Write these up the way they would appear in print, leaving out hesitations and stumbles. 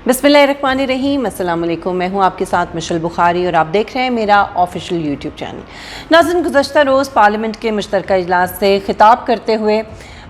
बिस्मिल्लाहिर्रहमानिर्रहीम, अस्सलाम वालेकुम। मैं हूं आपके साथ मिशेल बुखारी और आप देख रहे हैं मेरा ऑफिशियल यूट्यूब चैनल। नाज़रीन, गुज़श्ता रोज़ पार्लियामेंट के मुश्तरका इजलास से खिताब करते हुए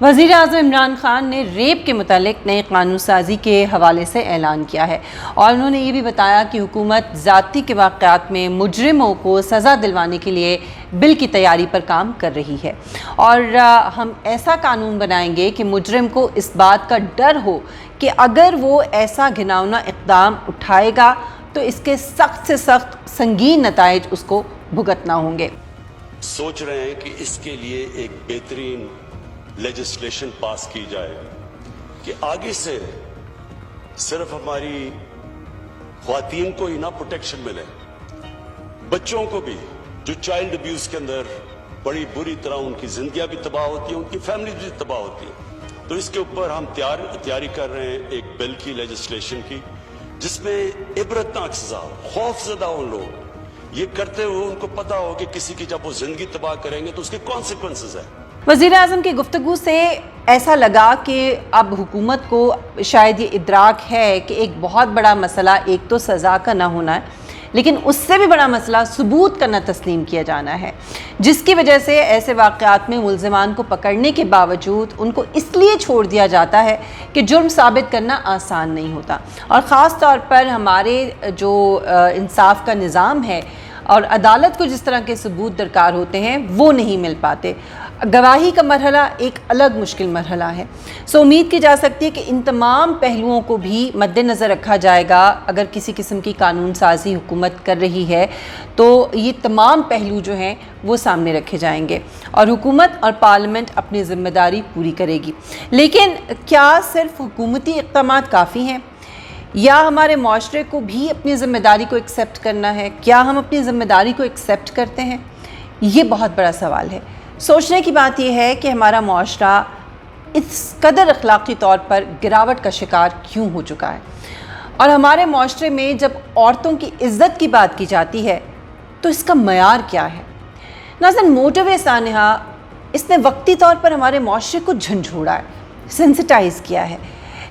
वज़ीर आज़म इमरान खान ने रेप के मुतालिक नई कानून साज़ी के हवाले से ऐलान किया है और उन्होंने ये भी बताया कि हुकूमत ज़्यादती के वाक़यात में मुजरिमों को सज़ा दिलवाने के लिए बिल की तैयारी पर काम कर रही है और हम ऐसा कानून बनाएंगे कि मुजरिम को इस बात का डर हो कि अगर वो ऐसा घिनौना इक़दाम उठाएगा तो इसके सख्त से सख्त संगीन नताइज उसको भुगतना होंगे। सोच रहे हैं कि इसके लिए एक बेहतरीन लेजिस्लेशन पास की जाए कि आगे से सिर्फ हमारी ख्वातीन को ही ना प्रोटेक्शन मिले, बच्चों को भी जो चाइल्ड अब्यूज के अंदर बड़ी बुरी तरह उनकी जिंदगियां भी तबाह होती हैं, उनकी फैमिली भी तबाह होती है। तो इसके ऊपर हम तैयारी कर रहे हैं एक बिल की लेजिस्लेशन की, जिसमें इबरतनाक सजा हो, खौफजदा हो लोग ये करते हुए उनको पता हो कि किसी की जब वो जिंदगी तबाह करेंगे तो उसके कॉन्सिक्वेंसेस है। वज़ीर आज़म की गुफ्तगू से ऐसा लगा कि अब हुकूमत को शायद ये इदराक है कि एक बहुत बड़ा मसला एक तो सज़ा का ना होना है, लेकिन उससे भी बड़ा मसला सबूत का ना तस्लीम किया जाना है, जिसकी वजह से ऐसे वाक़यात में मुल्ज़िमान को पकड़ने के बावजूद उनको इसलिए छोड़ दिया जाता है कि जुर्म साबित करना आसान नहीं होता। और ख़ास तौर पर हमारे जो इंसाफ का निज़ाम है और अदालत को जिस तरह के सबूत दरकार होते हैं वो नहीं मिल पाते। गवाही का मरहला एक अलग मुश्किल मरहला है। सो उम्मीद की जा सकती है कि इन तमाम पहलुओं को भी मद्देनज़र रखा जाएगा। अगर किसी किस्म की कानून साज़ी हुकूमत कर रही है तो ये तमाम पहलू जो हैं वो सामने रखे जाएंगे और हुकूमत और पार्लियामेंट अपनी ज़िम्मेदारी पूरी करेगी। लेकिन क्या सिर्फ हुकूमती इक़दामात काफ़ी हैं या हमारे माशरे को भी अपनी ज़िम्मेदारी को एक्सेप्ट करना है? क्या हम अपनी ज़िम्मेदारी को एक्सेप्ट करते हैं? ये बहुत बड़ा सवाल है। सोचने की बात यह है कि हमारा माशरा इस कदर अखलाक़ी तौर पर गिरावट का शिकार क्यों हो चुका है और हमारे माशरे में जब औरतों की इज़्ज़त की बात की जाती है तो इसका मयार क्या है? नाज़रीन, मोटिव सानिहा इसने वक्ती तौर पर हमारे माशरे को झंझोड़ा है, सेंसिटाइज़ किया है,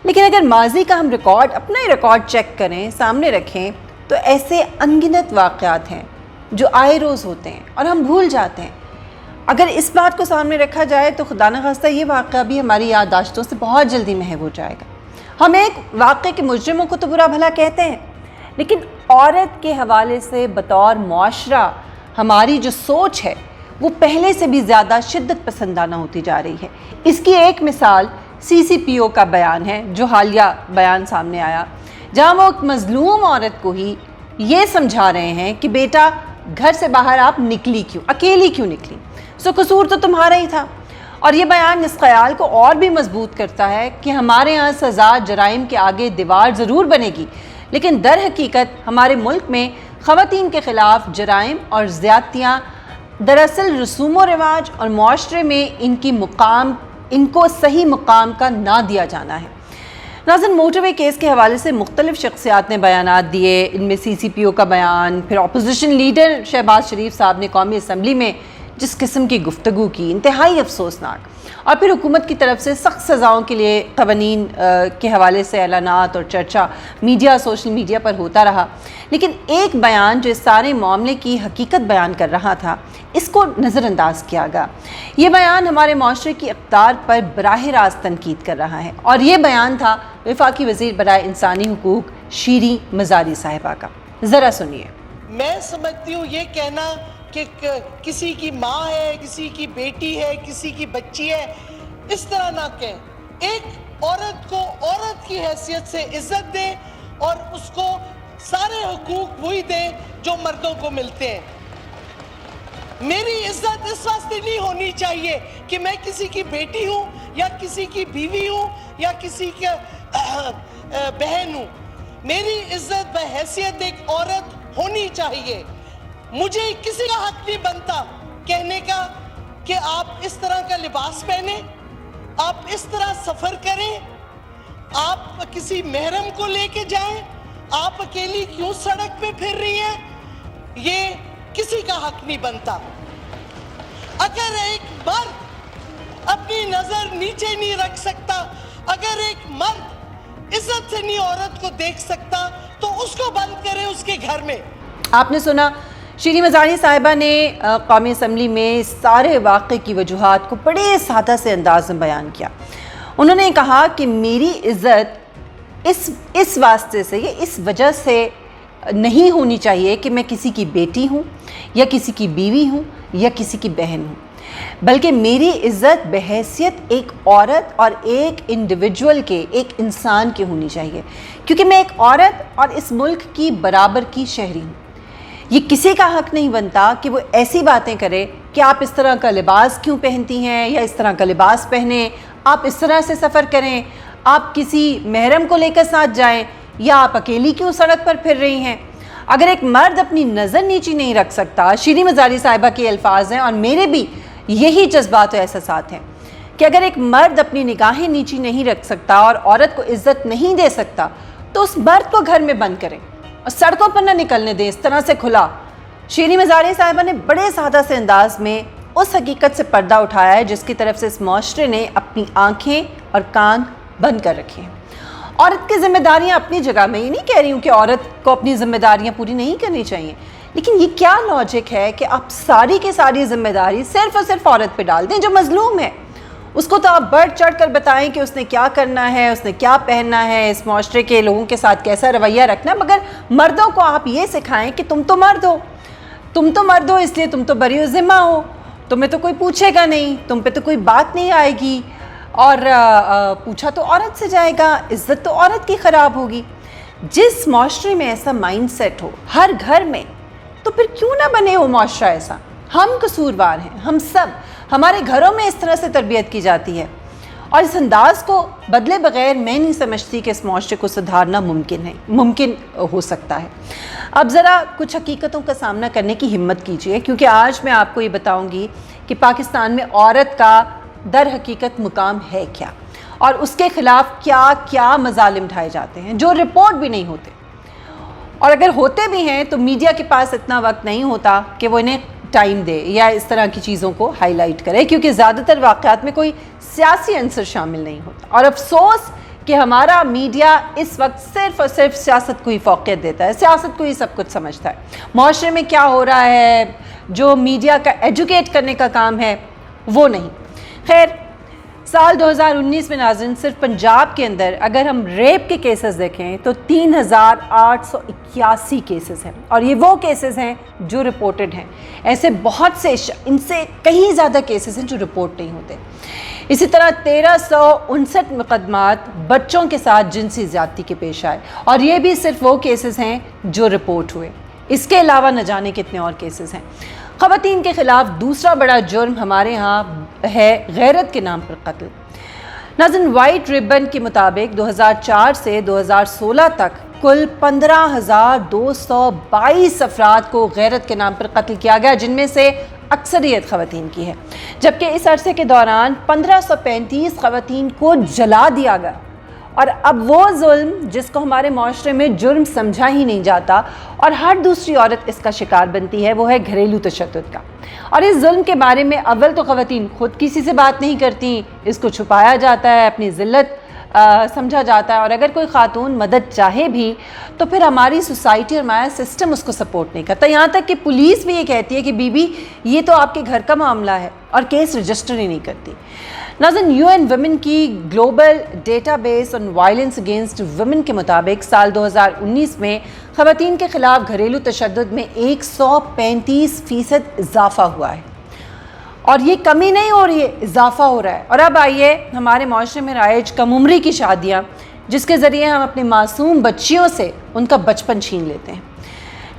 लेकिन अगर माजी का हम रिकॉर्ड, अपना ही रिकॉर्ड चेक करें, सामने रखें तो ऐसे अनगिनत वाक़यात हैं जो आए रोज़ होते हैं और हम भूल जाते हैं। अगर इस बात को सामने रखा जाए तो खुदा न खास्ता ये वाक़या भी हमारी याददाश्तों से बहुत जल्दी महव हो जाएगा। हम एक वाक़े के मुजरिमों को तो बुरा भला कहते हैं, लेकिन औरत के हवाले से बतौर मुआशरा हमारी जो सोच है वो पहले से भी ज़्यादा शिद्दत पसंदाना होती जा रही है। इसकी एक मिसाल CCPO का बयान है जो हालिया बयान सामने आया, जहाँ वो एक मज़लूम औरत को ही ये समझा रहे हैं कि बेटा घर से बाहर आप निकली क्यों, अकेली क्यों निकली, सो कसूर तो तुम्हारा ही था। और ये बयान इस ख्याल को और भी मजबूत करता है कि हमारे यहाँ सज़ा जराइम के आगे दीवार ज़रूर बनेगी, लेकिन दर हकीकत हमारे मुल्क में ख़वातीन के ख़िलाफ़ जराइम और ज़्यादतियाँ दरअसल रसूम व रिवाज और माशरे में इनको सही मुकाम का ना दिया जाना है। नाज़रीन, मोटरवे केस के हवाले से मुख्तलिफ़ शख्सियात ने बयानात दिए, इनमें CCPO का बयान, फिर अपोजिशन लीडर शहबाज शरीफ साहब ने कौमी असम्बली में जिस किस्म की गुफ्तगू की, इंतहाई अफसोसनाक, और फिर हुकूमत की तरफ से सख्त सज़ाओं के लिए क़वानीन के हवाले से ऐलानात और चर्चा मीडिया, सोशल मीडिया पर होता रहा। लेकिन एक बयान जो इस सारे मामले की हकीकत बयान कर रहा था, इसको नज़रअंदाज किया गया। ये बयान हमारे माशरे की इक़्तिदार पर बराह रास्त तनकीद कर रहा है और ये बयान था वफाकी वज़ीर बराए इंसानी हुकूक शीरी मज़ारी साहिबा का। ज़रा सुनिए। मैं समझती हूँ ये कहना कि किसी की माँ है, किसी की बेटी है, किसी की बच्ची है, इस तरह ना कहें। एक औरत को औरत की हैसियत से इज्जत दें और उसको सारे हुकूक वही दें जो मर्दों को मिलते हैं। मेरी इज्जत इस वास्ते नहीं होनी चाहिए कि मैं किसी की बेटी हूँ या किसी की बीवी हूँ या किसी के बहन हूँ। मेरी इज्जत व हैसियत एक औरत होनी चाहिए। मुझे किसी का हक नहीं बनता कहने का कि आप इस तरह का लिबास पहने, आप इस तरह सफर करें, आप किसी महरम को लेके जाएं, आप अकेली क्यों सड़क पे फिर रही हैं, ये किसी का हक नहीं बनता। अगर एक मर्द अपनी नजर नीचे नहीं रख सकता, अगर एक मर्द इज्जत से नहीं औरत को देख सकता तो उसको बंद करे उसके घर में। आपने सुना शीरी मज़ारी साहिबा ने कौमी असम्बली में सारे वाक़े की वजूहात को बड़े सादा से अंदाज में बयान किया। उन्होंने कहा कि मेरी इज़्ज़त इस वास्ते से, ये इस वजह से नहीं होनी चाहिए कि मैं किसी की बेटी हूँ या किसी की बीवी हूँ या किसी की बहन हूँ, बल्कि मेरी इज़्ज़त बहैसियत एक औरत और एक इंडिविजुअल के, एक इंसान के होनी चाहिए, क्योंकि मैं एक औरत और इस मुल्क की बराबर की शहरी हूँ। ये किसी का हक़ नहीं बनता कि वो ऐसी बातें करे कि आप इस तरह का लिबास क्यों पहनती हैं या इस तरह का लिबास पहने, आप इस तरह से सफ़र करें, आप किसी महरम को लेकर साथ जाएं या आप अकेली क्यों सड़क पर फिर रही हैं। अगर एक मर्द अपनी नज़र नीची नहीं रख सकता, शीरी मज़ारी साहिबा के अल्फाज हैं और मेरे भी यही जज्बात और एहसासात हैं कि अगर एक मर्द अपनी निगाहें नीची नहीं रख सकता और औरत को इज़्ज़त नहीं दे सकता तो उस मर्द को घर में बंद करें और सड़कों पर ना निकलने दें इस तरह से खुला। शीरी मज़ारी साहिबा ने बड़े सादा से अंदाज में उस हकीकत से पर्दा उठाया है जिसकी तरफ से इस मुआशरे ने अपनी आँखें और कान बंद कर रखे हैं। औरत की जिम्मेदारियां अपनी जगह, मैं ये नहीं कह रही हूँ कि औरत को अपनी जिम्मेदारियां पूरी नहीं करनी चाहिए, लेकिन ये क्या लॉजिक है कि आप सारी की सारी जिम्मेदारी सिर्फ और सिर्फ औरत पे डाल दें जो मजलूम है। उसको तो आप बढ़ चढ़ कर बताएं कि उसने क्या करना है, उसने क्या पहनना है, इस माशरे के लोगों के साथ कैसा रवैया रखना है, मगर मर्दों को आप ये सिखाएं कि तुम तो मर्द हो, इसलिए तुम तो बरी ज़िम्मा हो, तुम्हें तो कोई पूछेगा नहीं, तुम पे तो कोई बात नहीं आएगी, और पूछा तो औरत से जाएगा, इज़्ज़त तो औरत की ख़राब होगी। जिस माशरे में ऐसा माइंड सेट हो हर घर में, तो फिर क्यों ना बने वो माशरा ऐसा। हम कसूरवार हैं, हम सब, हमारे घरों में इस तरह से तरबियत की जाती है और इस अंदाज को बदले बगैर मैं नहीं समझती कि इस माशरे को सुधारना मुमकिन हो सकता है। अब ज़रा कुछ हकीकतों का सामना करने की हिम्मत कीजिए, क्योंकि आज मैं आपको ये बताऊँगी कि पाकिस्तान में औरत का दर हकीकत मुकाम है क्या और उसके ख़िलाफ़ क्या क्या मज़ालिम ढाए जाते हैं जो रिपोर्ट भी नहीं होते, और अगर होते भी हैं तो मीडिया के पास इतना वक्त नहीं होता कि वो इन्हें टाइम दे या इस तरह की चीज़ों को हाईलाइट करे, क्योंकि ज़्यादातर वाक़यात में कोई सियासी अंसर शामिल नहीं होता। और अफसोस कि हमारा मीडिया इस वक्त सिर्फ़ और सिर्फ सियासत को ही फ़ौक़ियत देता है, सियासत को ही सब कुछ समझता है। माशरे में क्या हो रहा है, जो मीडिया का एजुकेट करने का काम है, वो नहीं। खैर, साल 2019 में नाज़रीन सिर्फ पंजाब के अंदर अगर हम रेप के केसेस देखें तो 3881 केसेस हैं, और ये वो केसेस हैं जो रिपोर्टेड हैं। ऐसे बहुत से इनसे कहीं ज़्यादा केसेस हैं जो रिपोर्ट नहीं होते। इसी तरह 1359 मुकदमात बच्चों के साथ जिनसी ज़्यादती के पेश आए, और ये भी सिर्फ वो केसेस हैं जो रिपोर्ट हुए। इसके अलावा न जाने कितने और केसेस हैं। ख़वातीन के ख़िलाफ़ दूसरा बड़ा जुर्म हमारे यहाँ है गैरत के नाम पर कत्ल। नाज़रीन, वाइट रिबन के मुताबिक 2004 से 2016 तक कुल 15,222 अफराद को गैरत के नाम पर कत्ल किया गया, जिनमें से अक्सरियत ख़वातीन की है, जबकि इस अरसे के दौरान 1535 ख़वातीन को जला दिया गया। और अब वो जुल्म जिसको हमारे माशरे में जुर्म समझा ही नहीं जाता और हर दूसरी औरत इसका शिकार बनती है, वो है घरेलू तशद्दुद का। और इस जुल्म के बारे में अव्वल तो ख़वातीन खुद किसी से बात नहीं करती, इसको छुपाया जाता है, अपनी ज़िल्लत समझा जाता है, और अगर कोई ख़ातून मदद चाहे भी तो फिर हमारी सोसाइटी और हमारा सिस्टम उसको सपोर्ट नहीं करता। यहाँ तक कि पुलिस भी ये कहती है कि बीबी ये तो आपके घर का मामला है, और केस रजिस्टर ही नहीं करती। नाज़रीन, UN वुमेन की global database on violence against women के मुताबिक साल 2019 में ख़वातीन के ख़िलाफ़ घरेलू तशद्दुद में 135% इजाफ़ा हुआ है, और ये कमी नहीं हो रही है, इजाफ़ा हो रहा है। और अब आइए हमारे माशरे में राइज कम उम्री की शादियाँ, जिसके ज़रिए हम अपने मासूम बच्चियों से उनका बचपन छीन लेते हैं।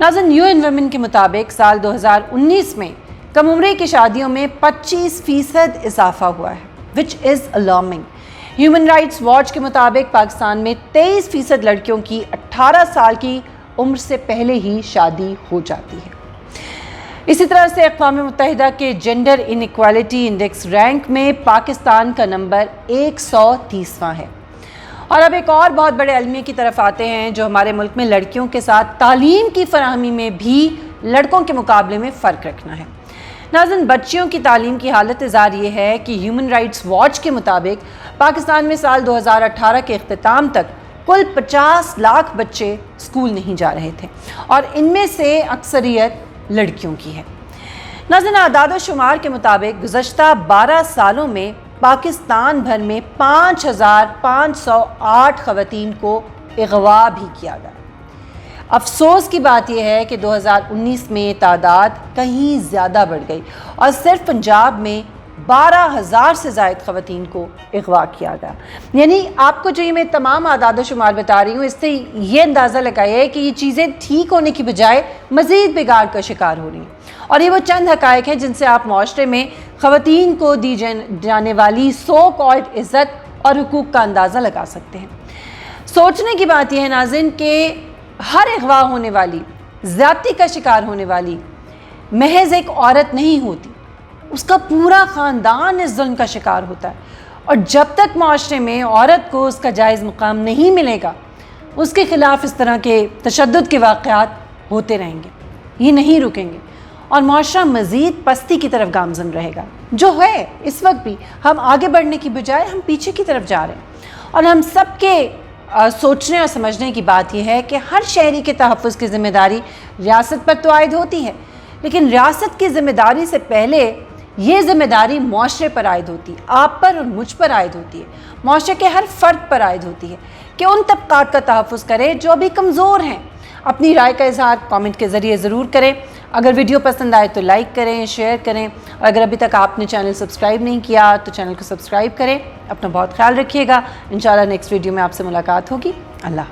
नाज़रीन, UN वुमेन के मुताबिक साल 2019 में कम उम्री की शादियों में 25% इजाफ़ा हुआ है, which is alarming. Human rights watch के मुताबिक पाकिस्तान में 23% लड़कियों की 18 साल की उम्र से पहले ही शादी हो जाती है। इसी तरह से अक़वाम मुत्तहिदा के जेंडर इनइक्वालिटी इंडेक्स रैंक में पाकिस्तान का नंबर 130वां है। और अब एक और बहुत बड़े अलमिया की तरफ आते हैं, जो हमारे मुल्क में लड़कियों के साथ तालीम की फराहमी में भी लड़कों के मुकाबले में फ़र्क रखना है। नाज़रीन, बच्चियों की तालीम की हालत ज़ार ये है कि ह्यूमन राइट्स वॉच के मुताबिक पाकिस्तान में साल 2018 के इख्तिताम तक कुल 50 लाख बच्चे स्कूल नहीं जा रहे थे और इनमें से अक्सरियत लड़कियों की है। नाज़रीन, आदाद शुमार के मुताबिक गुज़श्ता 12 सालों में पाकिस्तान भर में 5508 ख़वातीन को अगवा भी किया गया। अफसोस की बात यह है कि 2019 में तादाद कहीं ज़्यादा बढ़ गई और सिर्फ पंजाब में 12,000 से ज़ायद ख़वातीन को अगवा किया गया। यानी आपको जो ये मैं तमाम आदाद शुमार बता रही हूँ, इससे ये अंदाज़ा लगाया है कि ये चीज़ें ठीक होने की बजाय मज़ीद बिगाड़ का शिकार हो रही हैं। और ये वो चंद हक़ाइक़ हैं जिनसे आप माशरे में ख़वातीन को दी जाने वाली सो कॉल्ड इज़्ज़त और हुकूक़ का अंदाज़ा लगा सकते हैं। सोचने की बात यह है नाज़रीन कि हर अगवा होने वाली, ज़्यादती का शिकार होने वाली महज एक औरत नहीं होती, उसका पूरा ख़ानदान इस जुल्म का शिकार होता है। और जब तक माशरे में औरत को उसका जायज़ मुकाम नहीं मिलेगा, उसके ख़िलाफ़ इस तरह के तशद्दुद के वाक़यात होते रहेंगे, ये नहीं रुकेंगे और माशरा मज़ीद पस्ती की तरफ गामज़न रहेगा। जो है इस वक्त भी हम आगे बढ़ने की बजाय हम पीछे की तरफ जा रहे हैं। और हम सब के सोचने और समझने की बात यह है कि हर शहरी के तहफ़्फ़ुज़ की ज़िम्मेदारी रियासत पर तो आयद होती है, लेकिन रियासत की ज़िम्मेदारी से पहले ये ज़िम्मेदारी मुआशरे पर आयद होती है, आप पर और मुझ पर आयद होती है, मुआशरे के हर फ़र्द पर आयद होती है कि उन तबक़ात का तहफ़्फ़ुज़ करें जो अभी कमज़ोर हैं। अपनी राय का इज़हार कमेंट के ज़रिए ज़रूर करें। अगर वीडियो पसंद आए तो लाइक करें, शेयर करें और अगर अभी तक आपने चैनल सब्सक्राइब नहीं किया तो चैनल को सब्सक्राइब करें। अपना बहुत ख्याल रखिएगा। इंशाअल्लाह नेक्स्ट वीडियो में आपसे मुलाकात होगी। अल्लाह।